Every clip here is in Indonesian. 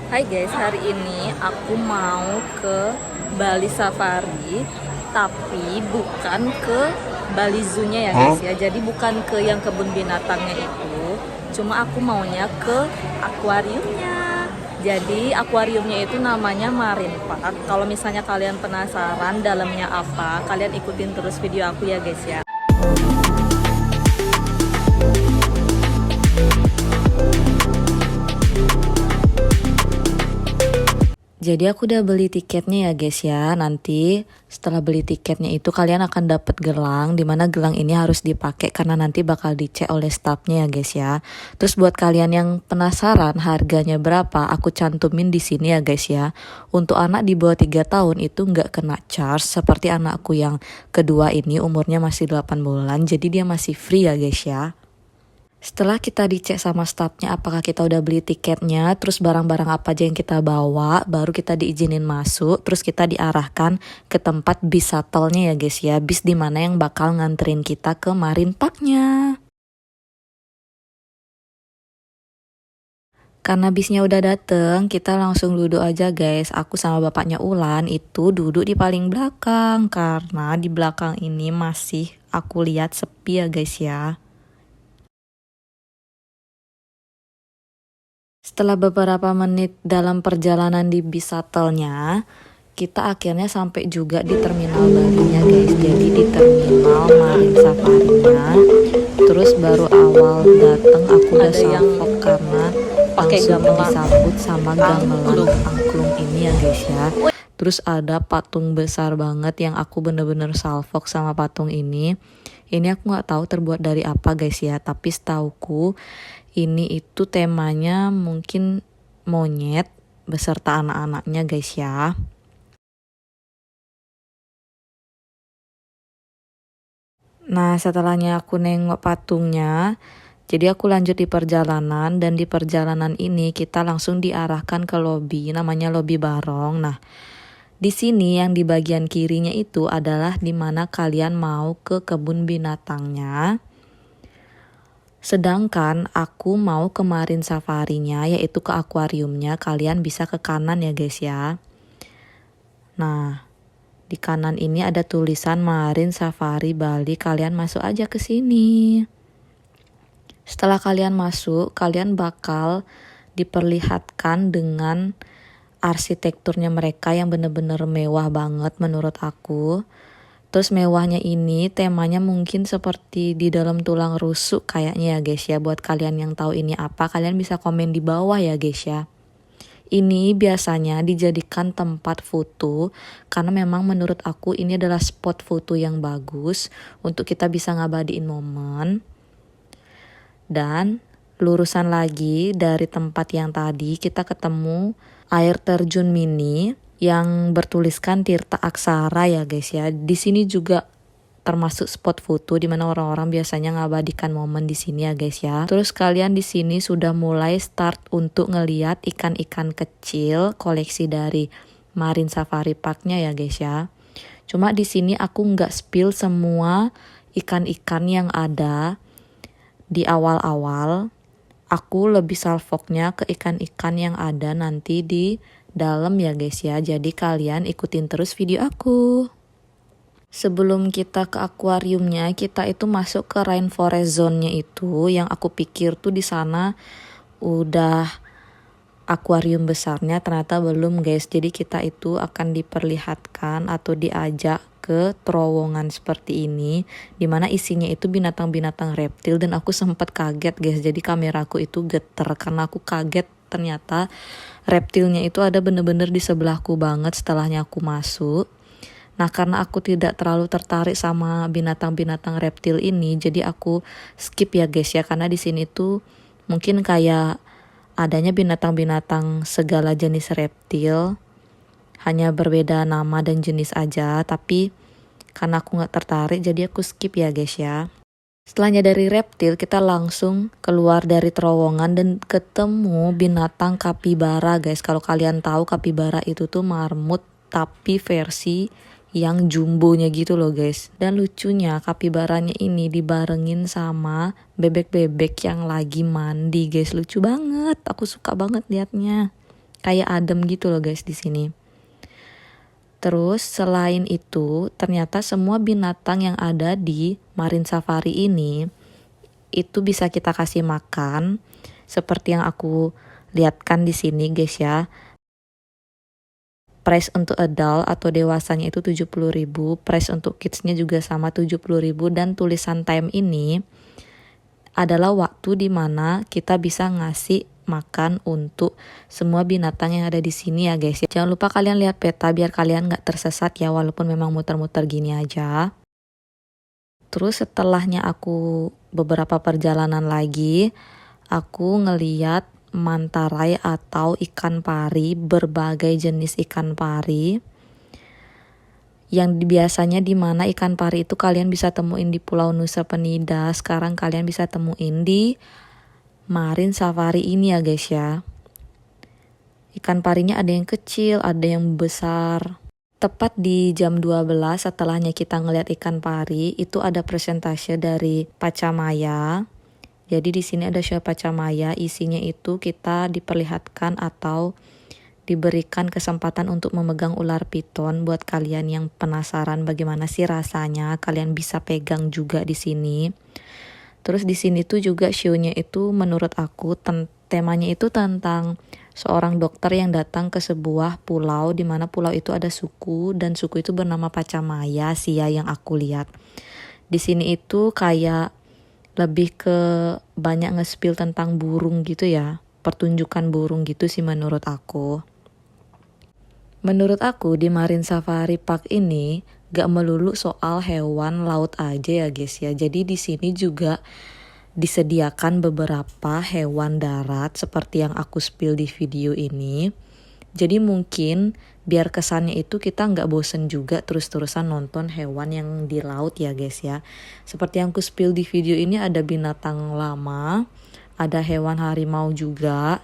Hai guys, hari ini aku mau ke Bali Safari, tapi bukan ke Bali Zoo-nya ya guys ya. Jadi bukan ke yang kebun binatangnya itu, cuma aku maunya ke akuariumnya. Jadi akuariumnya itu namanya Marine Park. Kalau misalnya kalian penasaran dalamnya apa, kalian ikutin terus video aku ya guys ya. Jadi aku udah beli tiketnya ya guys ya. Nanti setelah beli tiketnya itu kalian akan dapat gelang, dimana gelang ini harus dipakai karena nanti bakal dicek oleh staffnya ya guys ya. Terus buat kalian yang penasaran harganya berapa, aku cantumin di sini ya guys ya. Untuk anak di bawah 3 tahun itu nggak kena charge seperti anakku yang kedua ini umurnya masih 8 bulan. Jadi dia masih free ya guys ya. Setelah kita dicek sama staffnya apakah kita udah beli tiketnya, terus barang-barang apa aja yang kita bawa, baru kita diizinin masuk, terus kita diarahkan ke tempat bis shuttle-nya ya guys ya, bis dimana yang bakal nganterin kita ke Marine Park-nya. Karena bisnya udah dateng, kita langsung duduk aja guys. Aku sama bapaknya Ulan itu duduk di paling belakang, karena di belakang ini masih aku lihat sepi ya guys ya. Setelah beberapa menit dalam perjalanan di bis shuttle-nya, kita akhirnya sampai juga di terminal Bali-nya guys. Jadi di terminal Marine Safari-nya. Terus baru awal dateng aku udah salfok karena langsung disambut sama gamelan angklung ini ya guys ya. Terus ada patung besar banget yang aku bener-bener salfok sama patung ini. Ini aku nggak tahu terbuat dari apa guys ya, tapi setauku ini itu temanya mungkin monyet beserta anak-anaknya guys ya. Nah setelahnya aku nengok patungnya, jadi aku lanjut di perjalanan, dan di perjalanan ini kita langsung diarahkan ke lobi, namanya lobi Barong. Nah di sini yang di bagian kirinya itu adalah dimana kalian mau ke kebun binatangnya. Sedangkan aku mau kemarin safarinya yaitu ke akuariumnya, kalian bisa ke kanan ya guys ya. Nah, di kanan ini ada tulisan Marine Safari Bali, kalian masuk aja ke sini. Setelah kalian masuk, kalian bakal diperlihatkan dengan arsitekturnya mereka yang bener-bener mewah banget menurut aku. Terus mewahnya ini temanya mungkin seperti di dalam tulang rusuk kayaknya ya guys ya. Buat kalian yang tahu ini apa, kalian bisa komen di bawah ya guys ya. Ini biasanya dijadikan tempat foto karena memang menurut aku ini adalah spot foto yang bagus untuk kita bisa ngabadiin momen. Dan lurusan lagi dari tempat yang tadi kita ketemu air terjun mini yang bertuliskan Tirta Aksara ya guys ya. Di sini juga termasuk spot foto di mana orang-orang biasanya ngabadikan momen di sini ya guys ya. Terus kalian di sini sudah mulai start untuk ngeliat ikan-ikan kecil koleksi dari Marine Safari Park-nya ya guys ya. Cuma di sini aku nggak spill semua ikan-ikan yang ada di awal-awal. Aku lebih salfoknya ke ikan-ikan yang ada nanti di dalam ya guys ya. Jadi kalian ikutin terus video aku. Sebelum kita ke akuariumnya, kita itu masuk ke rainforest zone-nya itu yang aku pikir tuh di sana udah akuarium besarnya, ternyata belum guys. Jadi kita itu akan diperlihatkan atau diajak ke terowongan seperti ini, dimana isinya itu binatang-binatang reptil, dan aku sempat kaget guys. Jadi kameraku itu geter karena aku kaget ternyata reptilnya itu ada bener-bener di sebelahku banget setelahnya aku masuk. Nah karena aku tidak terlalu tertarik sama binatang-binatang reptil ini, jadi aku skip ya guys ya, karena di sini tuh mungkin kayak adanya binatang-binatang segala jenis reptil, hanya berbeda nama dan jenis aja, tapi karena aku nggak tertarik jadi aku skip ya guys ya. Setelahnya dari reptil kita langsung keluar dari terowongan dan ketemu binatang kapibara guys. Kalau kalian tahu kapibara itu tuh marmut tapi versi yang jumbonya gitu loh guys. Dan lucunya kapibaranya ini dibarengin sama bebek-bebek yang lagi mandi guys. Lucu banget, aku suka banget liatnya. kayak adem gitu loh guys di sini. Terus selain itu, ternyata semua binatang yang ada di Marine Safari ini itu bisa kita kasih makan seperti yang aku lihatkan di sini guys ya. Price untuk adult atau dewasanya itu 70.000, price untuk kidsnya juga sama 70.000, dan tulisan time ini adalah waktu dimana kita bisa ngasih makan untuk semua binatang yang ada di sini ya guys. Jangan lupa kalian lihat peta biar kalian nggak tersesat ya, walaupun memang muter-muter gini aja. Terus setelahnya aku beberapa perjalanan lagi, aku ngeliat mantarai atau ikan pari, berbagai jenis ikan pari. Yang biasanya dimana ikan pari itu kalian bisa temuin di Pulau Nusa Penida, sekarang kalian bisa temuin di Marine Safari ini ya guys ya. Ikan parinya ada yang kecil, ada yang besar. Tepat di jam 12 setelahnya kita ngeliat ikan pari, itu ada presentase dari Pacamaya. Jadi di sini ada show Pacamaya, isinya itu kita diperlihatkan atau diberikan kesempatan untuk memegang ular piton. Buat kalian yang penasaran bagaimana sih rasanya, kalian bisa pegang juga di sini. Terus di sini tuh juga show-nya itu menurut aku temanya itu tentang seorang dokter yang datang ke sebuah pulau, di mana pulau itu ada suku, dan suku itu bernama Pacamaya sih ya yang aku lihat. Di sini itu kayak lebih ke banyak nge-spill tentang burung gitu ya, pertunjukan burung gitu sih menurut aku. Menurut aku di Marine Safari Park ini gak melulu soal hewan laut aja ya guys ya. Jadi di sini juga disediakan beberapa hewan darat seperti yang aku spill di video ini. Jadi mungkin biar kesannya itu kita nggak bosen juga terus-terusan nonton hewan yang di laut ya guys ya. Seperti yang aku spill di video ini ada binatang lama, ada hewan harimau juga.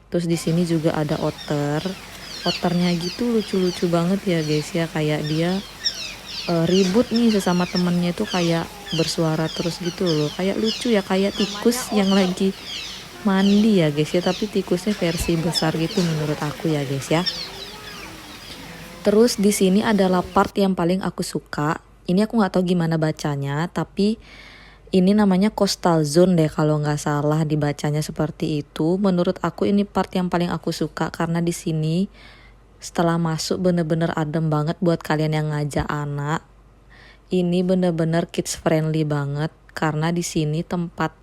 Terus di sini juga ada otter. Otternya gitu lucu-lucu banget ya guys ya, kayak dia ribut nih sesama temennya itu kayak bersuara terus gitu loh, kayak lucu ya, kayak tikus yang lagi mandi ya guys ya, tapi tikusnya versi besar gitu menurut aku ya guys ya. Terus di sini adalah part yang paling aku suka, ini aku nggak tahu gimana bacanya, tapi ini namanya coastal zone deh kalau nggak salah dibacanya seperti itu. Menurut aku ini part yang paling aku suka karena di sini setelah masuk bener-bener adem banget buat kalian yang ngajak anak. Ini bener-bener kids friendly banget karena di sini tempat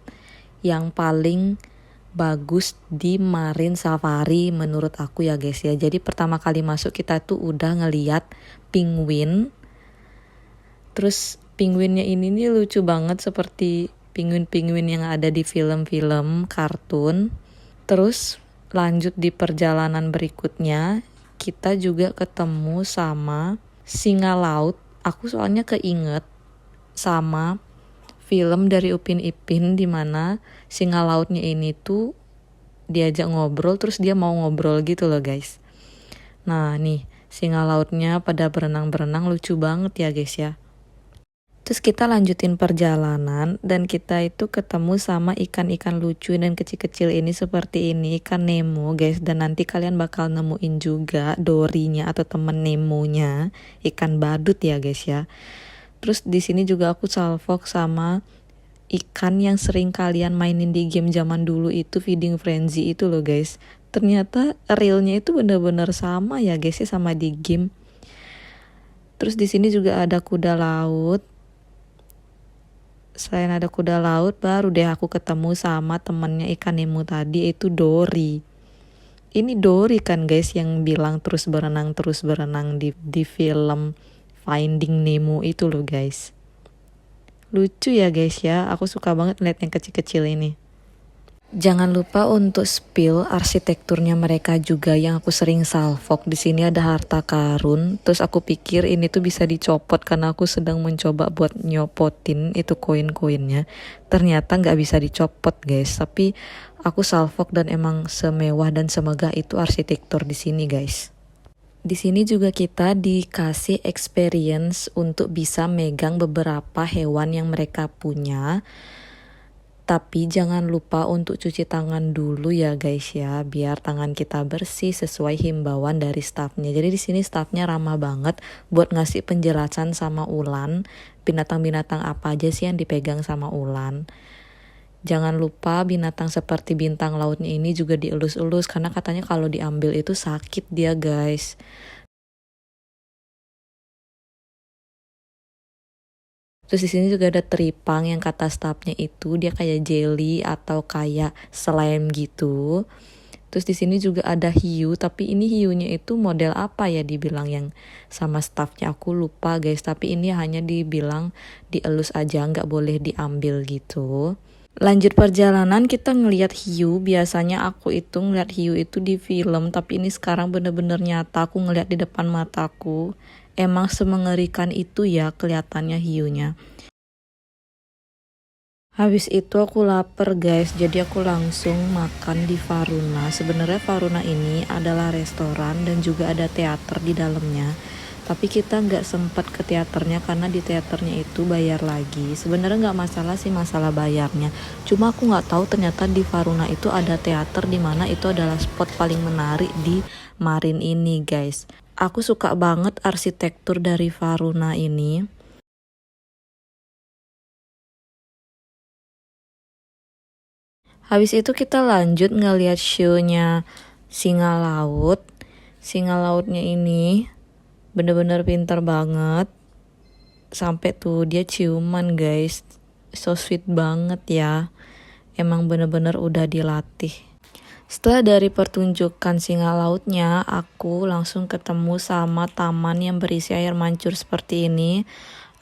yang paling bagus di Marine Safari menurut aku ya guys ya. Jadi pertama kali masuk kita tuh udah ngeliat penguin. Terus penguinnya ini nih lucu banget seperti penguin-penguin yang ada di film-film kartun. Terus lanjut di perjalanan berikutnya, kita juga ketemu sama singa laut. Aku soalnya keinget sama film dari Upin Ipin di mana singa lautnya ini tuh diajak ngobrol terus dia mau ngobrol gitu loh guys. Nah nih singa lautnya pada berenang-berenang, lucu banget ya guys ya. Terus kita lanjutin perjalanan dan kita itu ketemu sama ikan-ikan lucu dan kecil-kecil ini seperti ini, ikan Nemo guys, dan nanti kalian bakal nemuin juga Dory-nya atau temen Nemo-nya, ikan badut ya guys ya. Terus di sini juga aku salvok sama ikan yang sering kalian mainin di game zaman dulu itu, Feeding Frenzy itu loh guys. Ternyata realnya itu benar-benar sama ya guys ya sama di game. Terus di sini juga ada kuda laut. Selain ada kuda laut, baru deh aku ketemu sama temennya ikan Nemo tadi, itu Dory. Ini Dory kan guys yang bilang terus berenang di film Finding Nemo itu loh guys. Lucu ya guys ya, aku suka banget lihat yang kecil-kecil ini. Jangan lupa untuk spill arsitekturnya mereka juga yang aku sering salvok. Di sini ada harta karun. Terus aku pikir ini tuh bisa dicopot karena aku sedang mencoba buat nyopotin itu koin-koinnya. Ternyata nggak bisa dicopot guys. Tapi aku salvok dan emang semewah dan semegah itu arsitektur di sini guys. Di sini juga kita dikasih experience untuk bisa megang beberapa hewan yang mereka punya. Tapi jangan lupa untuk cuci tangan dulu ya guys ya, biar tangan kita bersih sesuai himbauan dari staffnya. Jadi di sini staffnya ramah banget buat ngasih penjelasan sama Ulan, binatang-binatang apa aja sih yang dipegang sama Ulan. Jangan lupa binatang seperti bintang lautnya ini juga dielus-elus karena katanya kalau diambil itu sakit dia guys. Terus di sini juga ada teripang yang kata staffnya itu dia kayak jelly atau kayak slime gitu. Terus di sini juga ada hiu, tapi ini hiunya itu model apa ya dibilang yang sama staffnya aku lupa guys. Tapi ini hanya dibilang dielus aja, nggak boleh diambil gitu. Lanjut perjalanan kita ngelihat hiu. Biasanya aku itu ngelihat hiu itu di film, tapi ini sekarang bener-bener nyata aku ngelihat di depan mataku. Emang semengerikan itu ya kelihatannya hiunya. Habis itu aku lapar guys, jadi aku langsung makan di Varuna. Sebenarnya Varuna ini adalah restoran dan juga ada teater di dalamnya. Tapi kita nggak sempat ke teaternya karena di teaternya itu bayar lagi. Sebenarnya nggak masalah sih masalah bayarnya. Cuma aku nggak tahu ternyata di Varuna itu ada teater di mana itu adalah spot paling menarik di Marin ini guys. Aku suka banget arsitektur dari Varuna ini. Habis itu kita lanjut ngeliat show-nya singa laut. Singa lautnya ini bener-bener pintar banget. Sampai tuh dia ciuman guys. So sweet banget ya. Emang bener-bener udah dilatih. Setelah dari pertunjukan singa lautnya, aku langsung ketemu sama taman yang berisi air mancur seperti ini.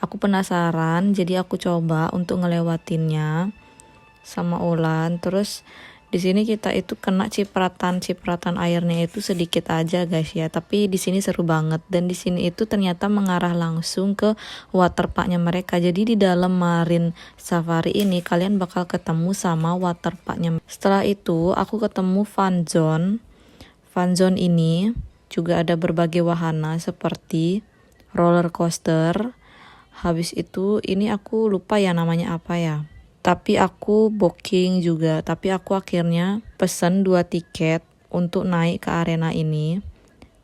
Aku penasaran, jadi aku coba untuk ngelewatinnya sama Ulan. Terus di sini kita itu kena cipratan airnya itu sedikit aja guys ya, tapi di sini seru banget. Dan di sini itu ternyata mengarah langsung ke waterparknya mereka. Jadi di dalam Marin Safari ini kalian bakal ketemu sama waterparknya. Setelah itu aku ketemu fun zone. Fun zone ini juga ada berbagai wahana seperti roller coaster. Habis itu ini aku lupa ya namanya apa ya. Tapi aku booking juga, tapi aku akhirnya pesen 2 tiket untuk naik ke arena ini.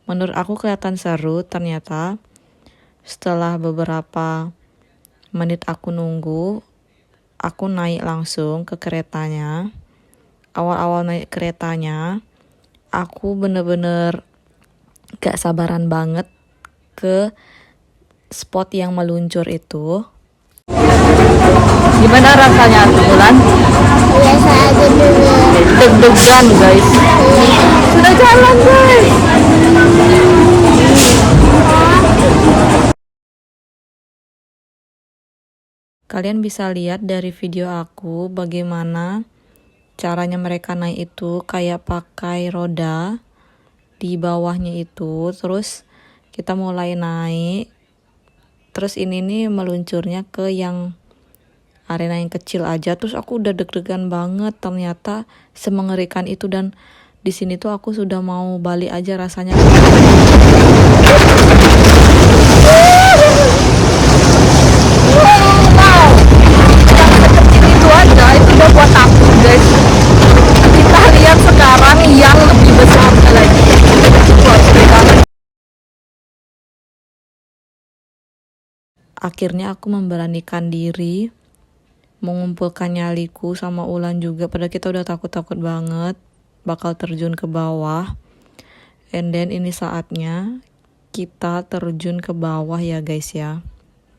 Menurut aku kelihatan seru ternyata. Setelah beberapa menit aku nunggu, aku naik langsung ke keretanya. Awal-awal naik keretanya, aku bener-bener gak sabaran banget ke spot yang meluncur itu. Gimana rasanya Bulan? Biasa aja dulu. Deg-degan guys. Sudah jalan guys. Kalian bisa lihat dari video aku bagaimana caranya mereka naik itu kayak pakai roda di bawahnya itu. Terus kita mulai naik. Terus ini nih meluncurnya ke yang arena yang kecil aja. Terus aku udah deg-degan banget, ternyata semengerikan itu. Dan di sini tuh aku sudah mau balik aja rasanya. Wow, yang sekecil itu aja itu udah buat takut guys. Kita lihat sekarang yang lebih besar lagi. Akhirnya aku memberanikan diri mengumpulkan nyaliku sama Ulan juga, padahal kita udah takut-takut banget bakal terjun ke bawah. And then ini saatnya kita terjun ke bawah ya guys ya.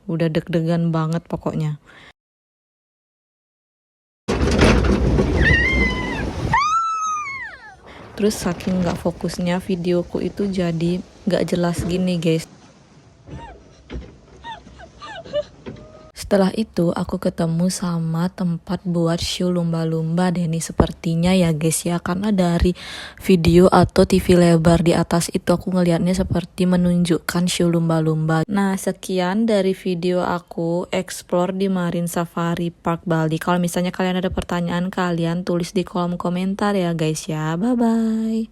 Udah deg-degan banget pokoknya. Terus saking gak fokusnya videoku itu jadi gak jelas gini guys. Setelah itu aku ketemu sama tempat buat show lumba-lumba deh nih sepertinya ya guys ya. Karena dari video atau TV lebar di atas itu aku ngelihatnya seperti menunjukkan show lumba-lumba. Nah sekian dari video aku explore di Marin Safari Park Bali. Kalau misalnya kalian ada pertanyaan kalian tulis di kolom komentar ya guys ya. Bye bye.